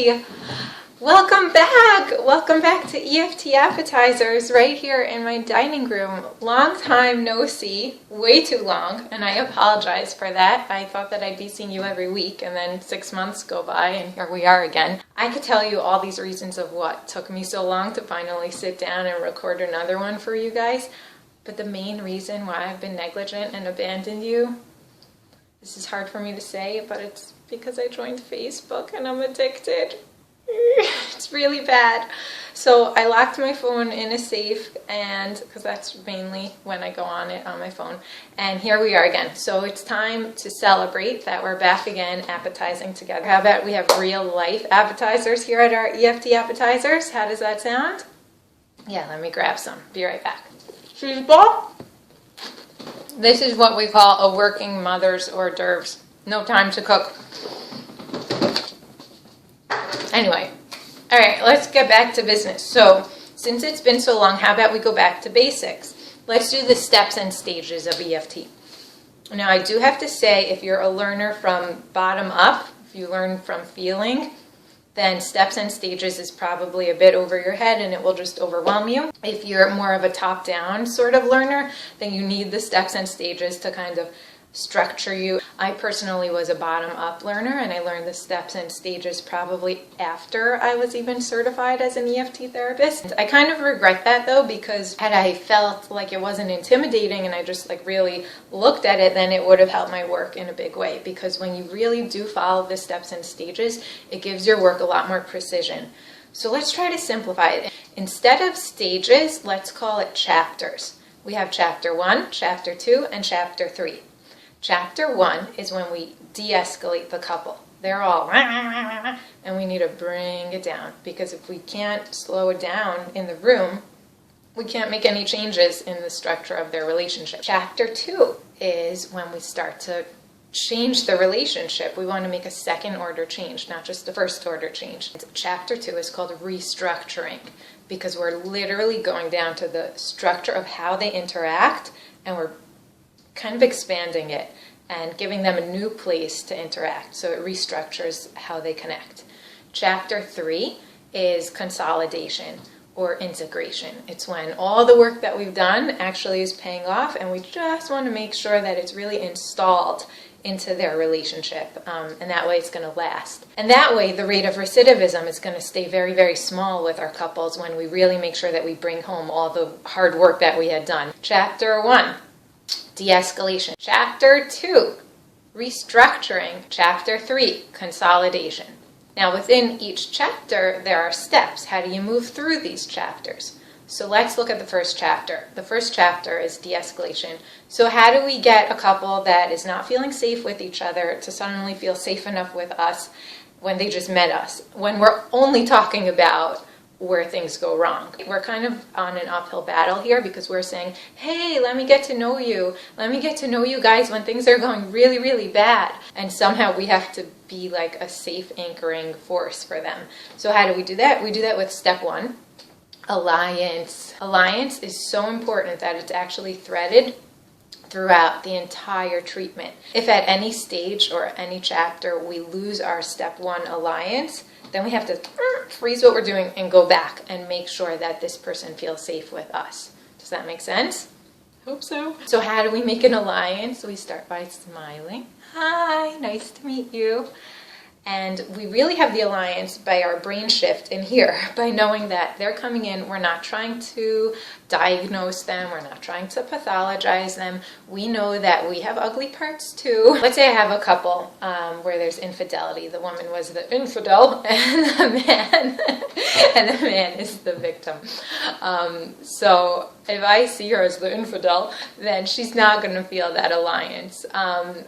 Hi! Welcome back! Welcome back to EFT Appetizers right here in my dining room. Long time no see, way too long, and I apologize for that. I thought that I'd be seeing you every week, and then 6 months go by, and here we are again. I could tell you all these reasons of what took me so long to finally sit down and record another one for you guys, but the main reason why I've been negligent and abandoned you, this is hard for me to say, but it's because I joined Facebook and I'm addicted. It's really bad. So I locked my phone in a safe, and because that's mainly when I go on it on my phone. And here we are again. So it's time to celebrate that we're back again appetizing together. How about we have real life appetizers here at our EFT Appetizers? How does that sound? Yeah, let me grab some. Be right back. Cheese ball. This is what we call a working mother's hors d'oeuvres. No time to cook. Anyway, all right, let's get back to business. So, since it's been so long, how about we go back to basics? Let's do the steps and stages of EFT. Now, I do have to say, if you're a learner from bottom up, if you learn from feeling, then steps and stages is probably a bit over your head and it will just overwhelm you. If you're more of a top-down sort of learner, then you need the steps and stages to kind of structure you. I personally was a bottom-up learner, and I learned the steps and stages probably after I was even certified as an EFT therapist. I kind of regret that though, because had I felt like it wasn't intimidating and I just really looked at it, then it would have helped my work in a big way, because when you really do follow the steps and stages, it gives your work a lot more precision. So let's try to simplify it. Instead of stages, let's call it chapters. We have chapter 1, chapter 2, and chapter 3. Chapter 1 is when we de-escalate the couple. They're all and we need to bring it down, because if we can't slow it down in the room, we can't make any changes in the structure of their relationship. Chapter 2 is when we start to change the relationship. We want to make a second order change, not just a first order change. Chapter 2 is called restructuring, because we're literally going down to the structure of how they interact, and we're kind of expanding it and giving them a new place to interact. So it restructures how they connect. Chapter 3 is consolidation or integration. It's when all the work that we've done actually is paying off, and we just want to make sure that it's really installed into their relationship, and that way it's going to last. And that way the rate of recidivism is going to stay very, very small with our couples when we really make sure that we bring home all the hard work that we had done. Chapter 1, de-escalation. Chapter 2, restructuring. Chapter 3, consolidation. Now within each chapter, there are steps. How do you move through these chapters? So let's look at the first chapter. The first chapter is de-escalation. So how do we get a couple that is not feeling safe with each other to suddenly feel safe enough with us when they just met us, when we're only talking about where things go wrong? We're kind of on an uphill battle here, because we're saying, hey, let me get to know you. Let me get to know you guys when things are going really, really bad. And somehow we have to be like a safe anchoring force for them. So how do we do that? We do that with step 1, alliance. Alliance is so important that it's actually threaded throughout the entire treatment. If at any stage or any chapter we lose our step 1 alliance, then we have to freeze what we're doing and go back and make sure that this person feels safe with us. Does that make sense? Hope so. So how do we make an alliance? We start by smiling. Hi, nice to meet you. And we really have the alliance by our brain shift in here, by knowing that they're coming in. We're not trying to diagnose them. We're not trying to pathologize them. We know that we have ugly parts too. Let's say I have a couple where there's infidelity. The woman was the infidel, and the man is the victim. So if I see her as the infidel, then she's not going to feel that alliance.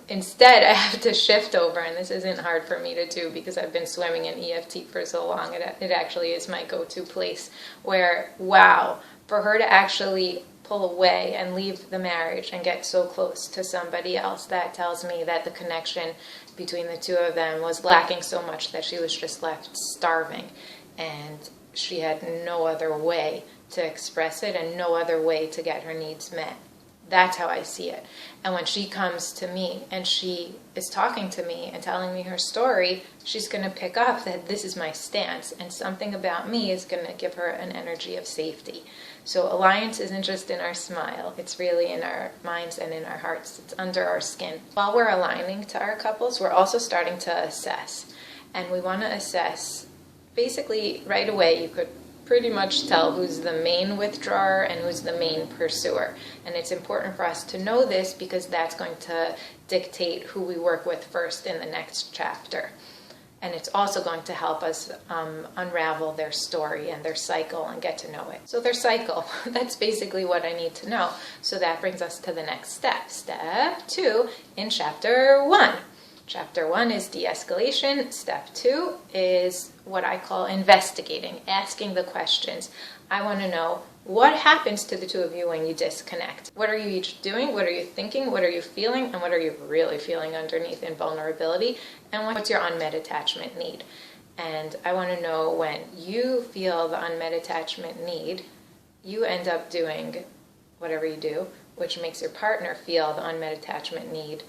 Instead, I have to shift over, and this isn't hard for me to do because I've been swimming in EFT for so long. It actually is my go-to place where, wow, for her to actually pull away and leave the marriage and get so close to somebody else, that tells me that the connection between the two of them was lacking so much that she was just left starving, and she had no other way to express it and no other way to get her needs met That's how I see it. And when she comes to me and she is talking to me and telling me her story, she's going to pick up that this is my stance, and something about me is going to give her an energy of safety. So alliance isn't just in our smile, it's really in our minds and in our hearts. It's under our skin. While we're aligning to our couples, we're also starting to assess. And we want to assess, basically right away, you could pretty much tell who's the main withdrawer and who's the main pursuer. And it's important for us to know this because that's going to dictate who we work with first in the next chapter. And it's also going to help us unravel their story and their cycle and get to know it. So their cycle, that's basically what I need to know. So that brings us to the next step. Step 2 in chapter 1. Chapter 1 is de-escalation. Step 2 is what I call investigating, asking the questions. I want to know what happens to the two of you when you disconnect. What are you each doing? What are you thinking? What are you feeling? And what are you really feeling underneath in vulnerability? And what's your unmet attachment need? And I want to know when you feel the unmet attachment need, you end up doing whatever you do, which makes your partner feel the unmet attachment need,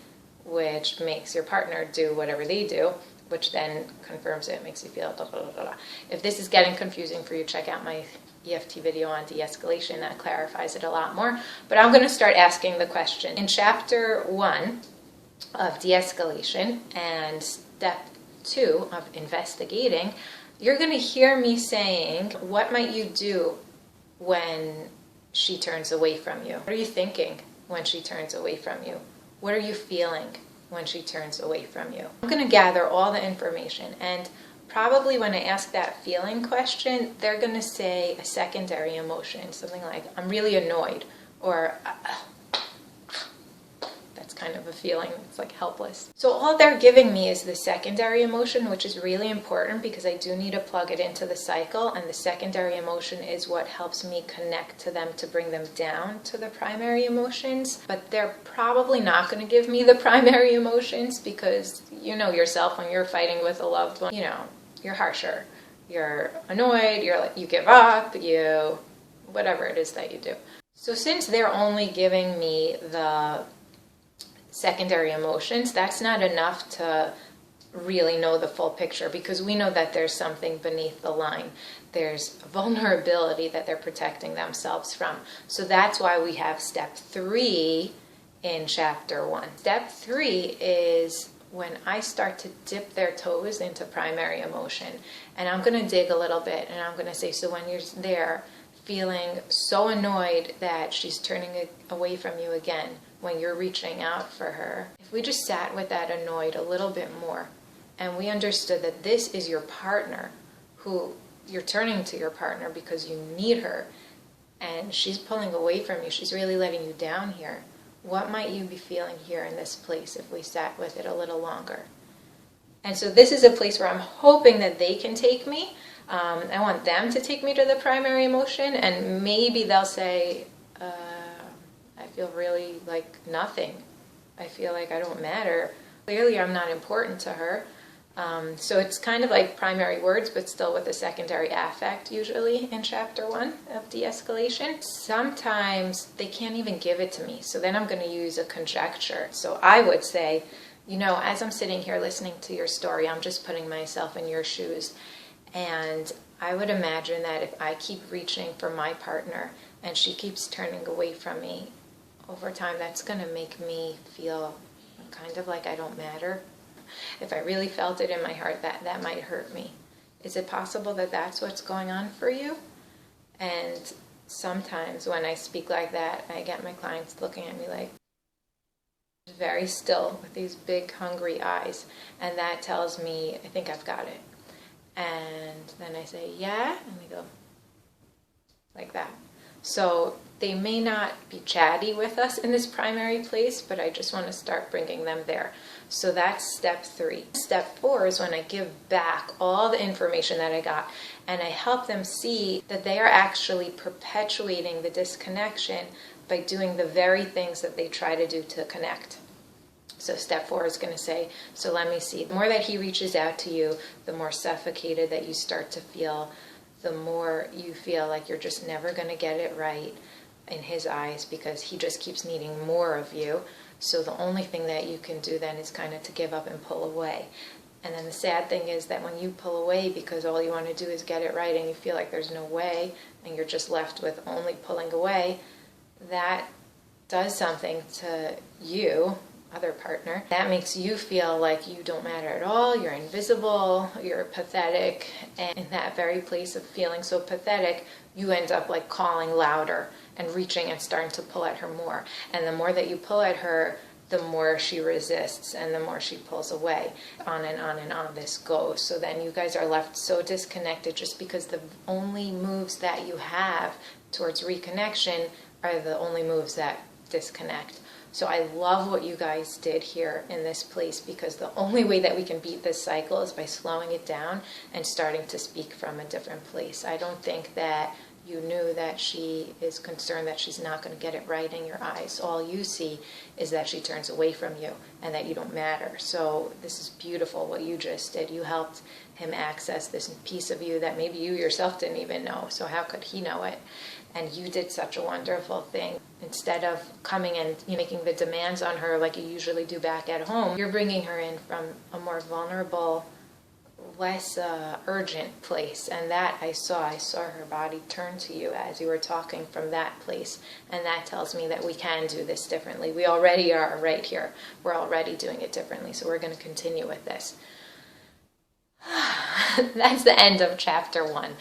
which makes your partner do whatever they do, which then confirms it, makes you feel blah, blah, blah, blah. If this is getting confusing for you, check out my EFT video on de-escalation. That clarifies it a lot more. But I'm going to start asking the question. In chapter 1 of de-escalation and step 2 of investigating, you're going to hear me saying, what might you do when she turns away from you? What are you thinking when she turns away from you? What are you feeling when she turns away from you? I'm going to gather all the information, and probably when I ask that feeling question, they're going to say a secondary emotion, something like, I'm really annoyed, or that's kind of a feeling, it's like helpless. So all they're giving me is the secondary emotion, which is really important because I do need to plug it into the cycle, and the secondary emotion is what helps me connect to them to bring them down to the primary emotions. But they're probably not going to give me the primary emotions because you know yourself when you're fighting with a loved one, you know, you're harsher, you're annoyed, you give up, whatever it is that you do. So since they're only giving me the secondary emotions, that's not enough to really know the full picture, because we know that there's something beneath the line. There's vulnerability that they're protecting themselves from. So that's why we have step 3 in chapter 1. Step 3 is when I start to dip their toes into primary emotion. And I'm going to dig a little bit and I'm going to say, so when you're there feeling so annoyed that she's turning away from you again, when you're reaching out for her, if we just sat with that annoyed a little bit more and we understood that this is your partner, who you're turning to your partner because you need her, and she's pulling away from you, she's really letting you down here, what might you be feeling here in this place if we sat with it a little longer? And so this is a place where I'm hoping that they can take me. I want them to take me to the primary emotion, and maybe they'll say, I feel really like nothing. I feel like I don't matter. Clearly I'm not important to her. So it's kind of like primary words, but still with a secondary affect usually in chapter 1 of de-escalation. Sometimes they can't even give it to me. So then I'm going to use a conjecture. So I would say, you know, as I'm sitting here listening to your story, I'm just putting myself in your shoes. And I would imagine that if I keep reaching for my partner and she keeps turning away from me, over time that's going to make me feel kind of like I don't matter. If I really felt it in my heart, that might hurt me. Is it possible that that's what's going on for you? And sometimes when I speak like that, I get my clients looking at me like very still with these big hungry eyes, and that tells me I think I've got it. And then I say, yeah, and they go like that. So they may not be chatty with us in this primary place, but I just want to start bringing them there. So that's step 3. Step 4 is when I give back all the information that I got, and I help them see that they are actually perpetuating the disconnection by doing the very things that they try to do to connect. So step 4 is going to say, so let me see. The more that he reaches out to you, the more suffocated that you start to feel, the more you feel like you're just never going to get it right. in his eyes because he just keeps needing more of you. So the only thing that you can do then is kind of to give up and pull away. And then the sad thing is that when you pull away because all you want to do is get it right and you feel like there's no way and you're just left with only pulling away, that does something to you, other partner. That makes you feel like you don't matter at all, you're invisible, you're pathetic, and in that very place of feeling so pathetic, you end up like calling louder and reaching and starting to pull at her more. And the more that you pull at her, the more she resists and the more she pulls away. On and on and on this goes. So then you guys are left so disconnected just because the only moves that you have towards reconnection are the only moves that disconnect. So I love what you guys did here in this place, because the only way that we can beat this cycle is by slowing it down and starting to speak from a different place. I don't think that you knew that she is concerned that she's not going to get it right in your eyes. All you see is that she turns away from you and that you don't matter. So this is beautiful what you just did. You helped him access this piece of you that maybe you yourself didn't even know. So how could he know it? And you did such a wonderful thing. Instead of coming and making the demands on her like you usually do back at home, you're bringing her in from a more vulnerable, less urgent place. And that I saw her body turn to you as you were talking from that place. And that tells me that we can do this differently. We already are right here. We're already doing it differently. So we're going to continue with this. That's the end of chapter 1.